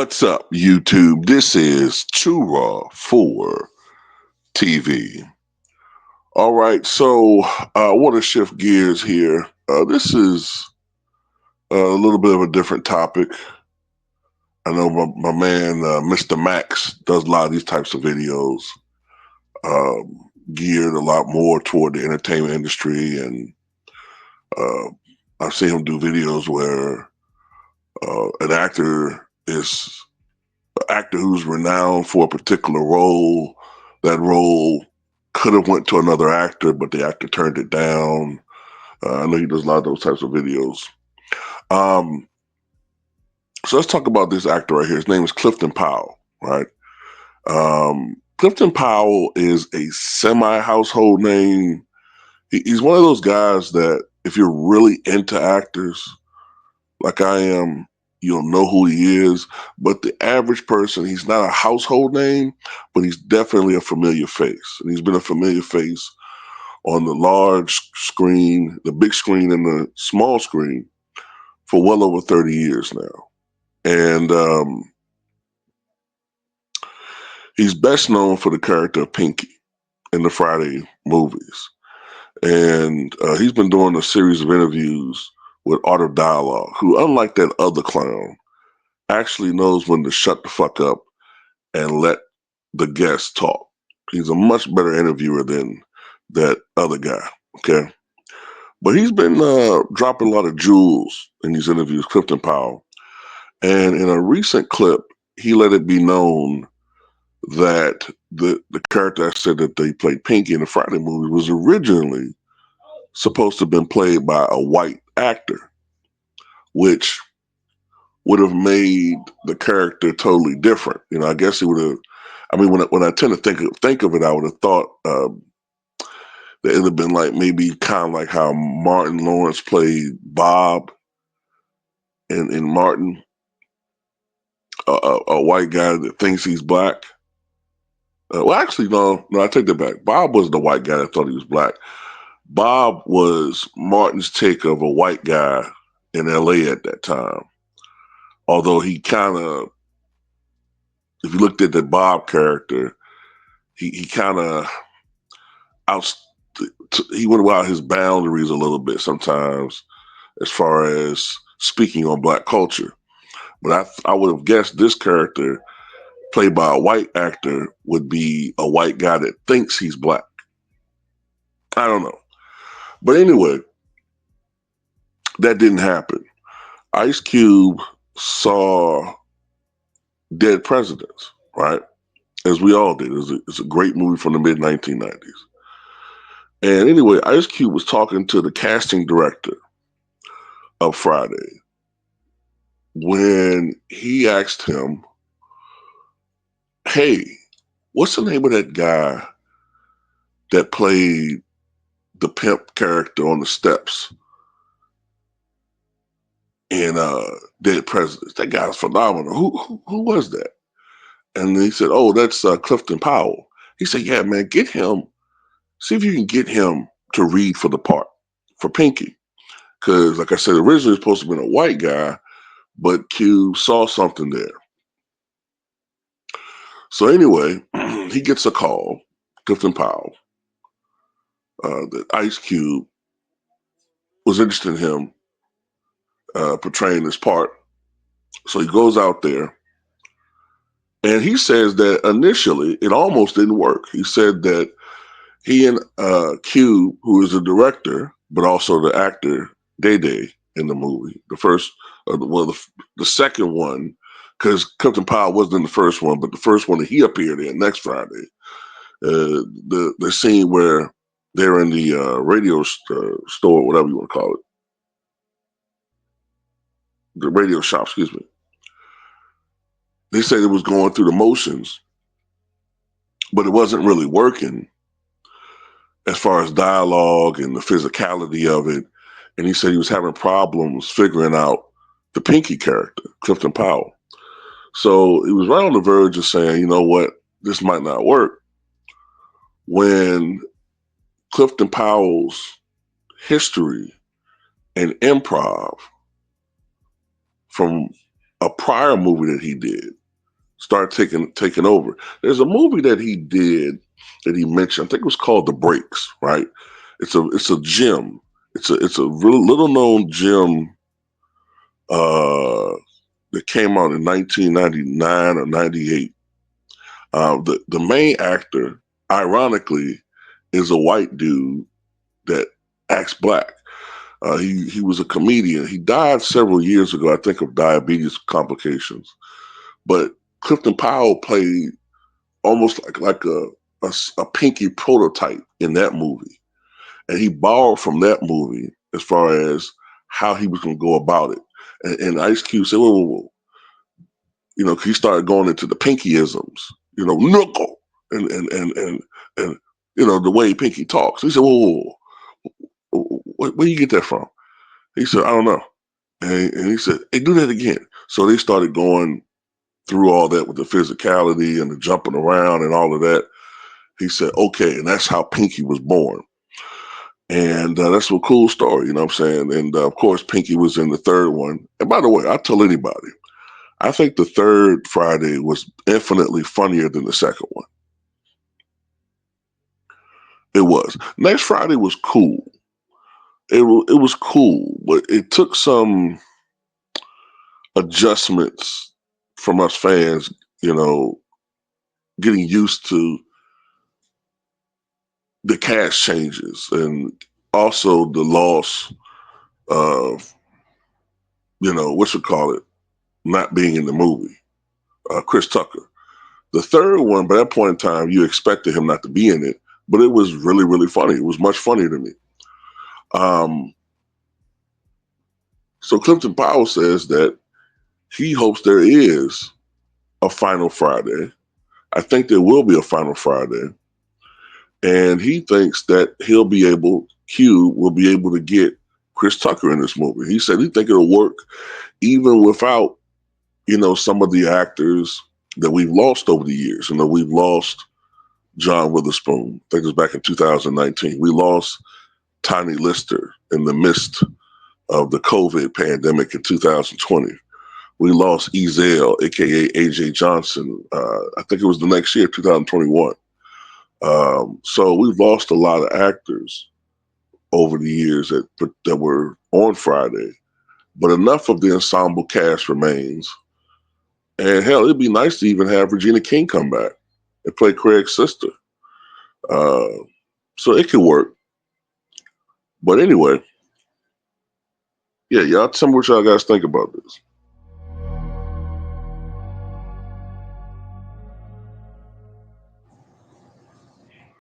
What's up, YouTube? This is Too Raw for TV. All right, so I want to shift gears here. This is a little bit of a different topic. I know my man, Mr. Max, does a lot of these types of videos, geared a lot more toward the entertainment industry. And uh, I've seen him do videos where an actor who's renowned for a particular role. That role could have went to another actor, but the actor turned it down. I know he does a lot of those types of videos. Um, so let's talk about this actor right here. His name is Clifton Powell, right? Clifton Powell is a semi-household name. He's one of those guys that if you're really into actors, like I am, you'll know who he is. But the average person, he's not a household name, but he's definitely a familiar face. And he's been a familiar face on the large screen, the big screen, and the small screen for well over 30 years now. And he's best known for the character of Pinky in the Friday movies. And he's been doing a series of interviews with Art of Dialogue, who, unlike that other clown, actually knows when to shut the fuck up and let the guests talk. He's a much better interviewer than that other guy. Okay. But he's been dropping a lot of jewels in these interviews, Clifton Powell. And in a recent clip, he let it be known that the character I said that they played Pinky in the Friday movie was originally supposed to have been played by a white actor, which would have made the character totally different. You know, I guess it would have. I mean, when I tend to think of it, I would have thought that it would have been like maybe kind of like how Martin Lawrence played Bob in Martin, a white guy that thinks he's black. Well, actually, no, I take that back. Bob was the white guy that thought he was black. Bob was Martin's take of a white guy in L.A. at that time. Although he kind of, if you looked at the Bob character, he kind of out he went out his boundaries a little bit sometimes as far as speaking on black culture. But I would have guessed this character played by a white actor would be a white guy that thinks he's black. I don't know. But anyway, that didn't happen. Ice Cube saw Dead Presidents, right? As we all did. It's a great movie from the mid 1990s. And anyway, Ice Cube was talking to the casting director of Friday when he asked him, hey, what's the name of that guy that played the pimp character on the steps in Dead Presidents? That guy's phenomenal. Who was that? And he said, oh, that's Clifton Powell. He said, yeah, man, get him. See if you can get him to read for the part for Pinky. Because, like I said, originally it was supposed to have been a white guy, but Q saw something there. So anyway, he gets a call, Clifton Powell, that Ice Cube was interested in him portraying this part. So he goes out there, and he says that initially it almost didn't work. He said that he and Cube, who is the director, but also the actor, Day Day, in the movie, the second one, because Clifton Powell wasn't in the first one, but the first one that he appeared in next Friday, the scene where they're in the radio store, whatever you want to call it, the radio shop, excuse me. They said it was going through the motions, but it wasn't really working as far as dialogue and the physicality of it. And he said he was having problems figuring out the Pinky character, Clifton Powell. So he was right on the verge of saying, you know what, this might not work. When Clifton Powell's history and improv from a prior movie that he did, started taking over. There's a movie that he did that he mentioned. I think it was called The Breaks. Right? It's a gym. It's a real little known gym uh, that came out in 1999 or 98. The main actor, ironically, is a white dude that acts black. He was a comedian. He died several years ago, I think, of diabetes complications. But Clifton Powell played almost like a Pinky prototype in that movie, and he borrowed from that movie as far as how he was going to go about it. And Ice Cube said, "Whoa, cause he started going into the Pinkyisms, knuckle, and the way Pinky talks." He said, "Whoa, where you get that from?" He said, "I don't know." And he said, "Hey, do that again." So they started going through all that with the physicality and the jumping around and all of that. He said, "Okay," and that's how Pinky was born. And that's a cool story, you know what I'm saying? And of course, Pinky was in the third one. And by the way, I tell anybody, I think the third Friday was infinitely funnier than the second one. It was. Next Friday was cool. It was cool, but it took some adjustments from us fans, you know, getting used to the cast changes and also the loss of, what you call it, not being in the movie, Chris Tucker. The third one, by that point in time, you expected him not to be in it, but it was really, really funny. It was much funnier to me. Um, so Clifton Powell says that he hopes there is a final Friday. I think there will be a final Friday. And he thinks that Q will be able to get Chris Tucker in this movie. He said he think it'll work even without, some of the actors that we've lost over the years. We've lost John Witherspoon. I think it was back in 2019. We lost Tiny Lister in the midst of the COVID pandemic in 2020. We lost Ezel, aka AJ Johnson. I think it was the next year, 2021. So we've lost a lot of actors over the years that were on Friday, but enough of the ensemble cast remains. And hell, it'd be nice to even have Regina King come back and play Craig's sister. Uh, so it could work. But anyway, yeah, y'all tell me what y'all guys think about this.